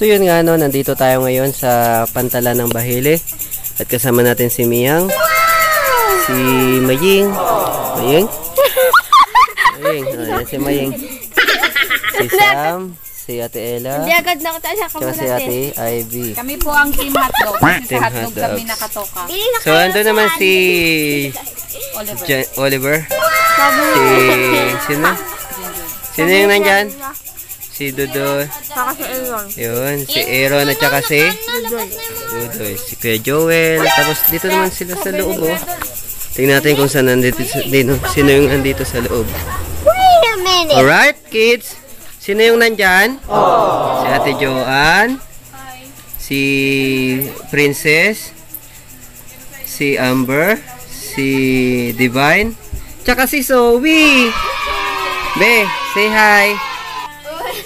So yun nga no, nandito tayo ngayon sa Pantalan ng Bahili. At kasama natin si Miyang, si Maying. Maying? Maying, ayan si Maying. Si Sam, si Ate Ella, tsaka si Ate Ivy. Kami po ang Team Hotdog. Kasi sa hotdog kami nakatoka. So ando naman si Oliver. Sino yung nandyan? Si Dudoy. Saka si Aaron. Yun, si Aaron at saka si Dudoy. Si Kuya Joel. Tapos dito naman sila sa loob. Oh. Tingnan natin kung saan nandito, sino yung nandito sa loob. Wait a minute. Alright, kids. Sino yung nandyan? Si Ate Joanne. Si Princess. Si Amber. Si Divine. Tsaka si Zoe. Be, say hi.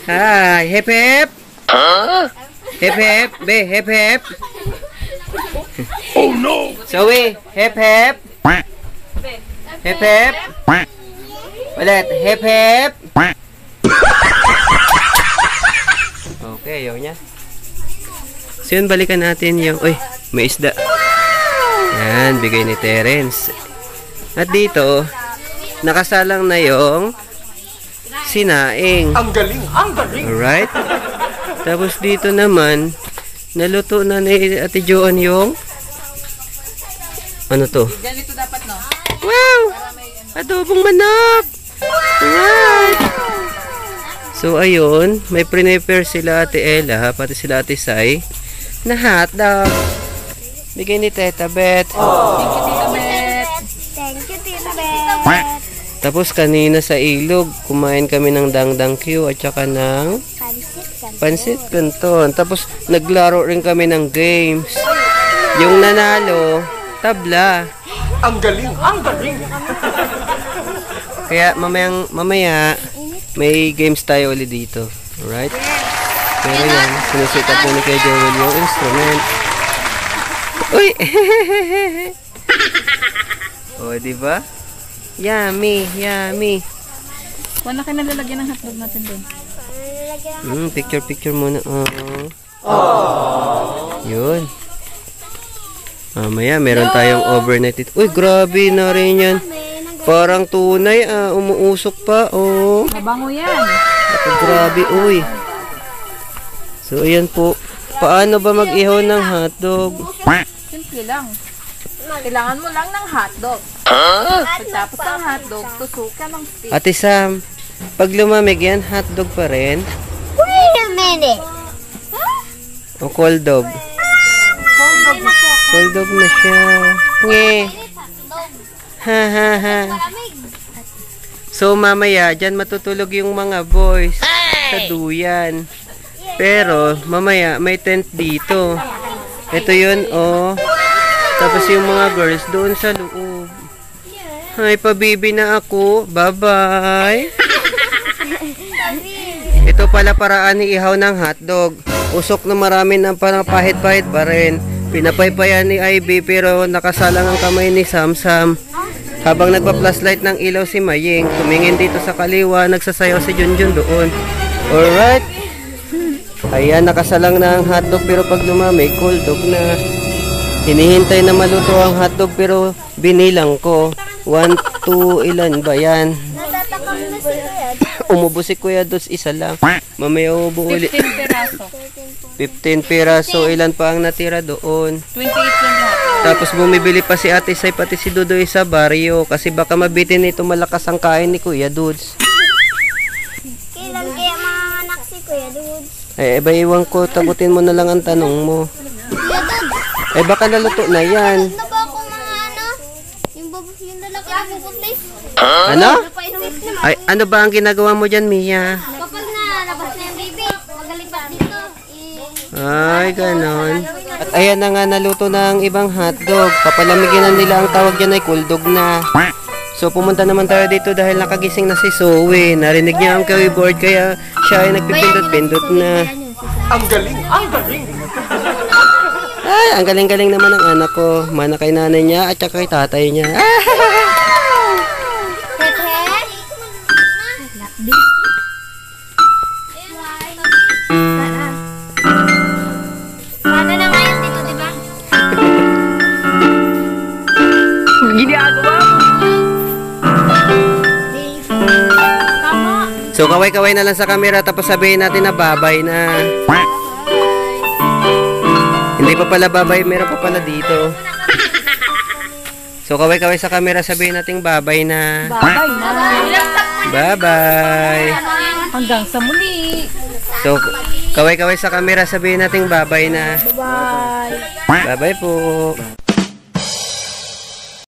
Hi, hep hep. Hep hep, be, hep hep. Oh no. Zoe, hep hep. Hep hep. Ulit, hep hep. Okay, yun niya. So yun, balikan natin yung... Uy, may isda. Yan, bigay ni Terence. At dito, nakasalang na yung sinaing. Ang galing, ang galing. Alright. Tapos dito naman, naluto na ni Ate Joan yung... Ano to? Ganito dapat, no? Wow! Adobong manok! Alright! So, ayun. May prepare sila Ate Ella, pati sila Ate Sai, na hotdog. Bigay ni Teta Beth. Thank you, Tita Beth. Thank you, Tita Beth. Tapos kanina sa ilog, kumain kami ng dangdang Q at saka ng pansit canton. Tapos naglaro rin kami ng games. Yung nanalo, tabla. Ang galing, ang galing. Kaya mamaya may games tayo ulit dito. Alright? Pero yan, sinusikat mo ni Kuya Joel yung instrument. Uy! O, diba? Yummy, yummy. Wala ka nalalagyan ng hotdog natin din. Picture muna. Yun. Mamaya, meron tayong overnight dito. Uy, grabe na rin yan. Parang tunay, umuusok pa, oh. Mabango yan. Ako, grabe, uy. So, ayan po. Paano ba mag-ihaw ng hotdog? Simple lang. Kailangan mo lang ng hotdog. Pagtapos ng hotdog, tusukan ng stick. Ate Sam, pag lumamig yan, hotdog pa rin? Wait a minute. O cold dog? Cold dog na siya. Nge. Ha ha ha. So mamaya, dyan matutulog yung mga boys sa duyan. Pero mamaya, may tent dito. Ito yun, oh. Tapos yung mga girls doon sa loob. Ay, pabibi na ako. Bye-bye. Ito pala paraan ni ihaw ng hotdog. Usok na marami ng parang pahit-pahit pa rin. Pinapaypayan ni Ivy pero nakasalang ang kamay ni Samsam. Habang nagpa-flashlight ng ilaw si Maying, tumingin dito sa kaliwa, nagsasayaw si Junjun doon. Alright. Ayan, nakasalang na ang hotdog pero pag lumamig, cold dog na. Hinihintay na maluto ang hotdog pero binilang ko. 1, 2, ilan ba yan? Natatakam na si Kuya. Umubos si Kuya Dos, isa lang. Mamaya ubo ulit. 15 peraso. 15 piraso, ilan pa ang natira doon. 28 yung lahat. Tapos bumibili pa si Ate Sai pati si Dudoy sa baryo kasi baka mabitin nito malakas ang kain ni Kuya Dudes. Kailan kaya mga anak si Kuya Dudes? Eh, iwan ko, tagutin mo na lang ang tanong mo. Kuya Dudes, Eh, baka naluto na yan. na ba ako mga ano? Yung lalaki na pupunti? Ano? Ay, ano ba ang ginagawa mo dyan, Mia? Kapag na labas na yung baby, magalipat dito. Ay, ganon. At ayan na nga, naluto na ang ibang hotdog. Papalamigin na nila, ang tawag dyan ay kuldog na. So, pumunta naman tayo dito dahil nakagising na si Zoe. Narinig niya ang keyboard, kaya siya ay nagpipindot-pindot na. Ang galing, ang galing. Ay, ang galing-galing naman ng anak ko. Mana kay nanay niya at saka kay tatay niya. So, kaway-kaway na lang sa camera tapos sabihin natin na babay na. Hindi pa pala babay, meron pa pala dito. So, kaway-kaway sa camera sabihin natin babay na. Babay na. Bye-bye. Hanggang sa muli. So, kaway-kaway sa camera sabihin natin babay na. Bye. Bye-bye po.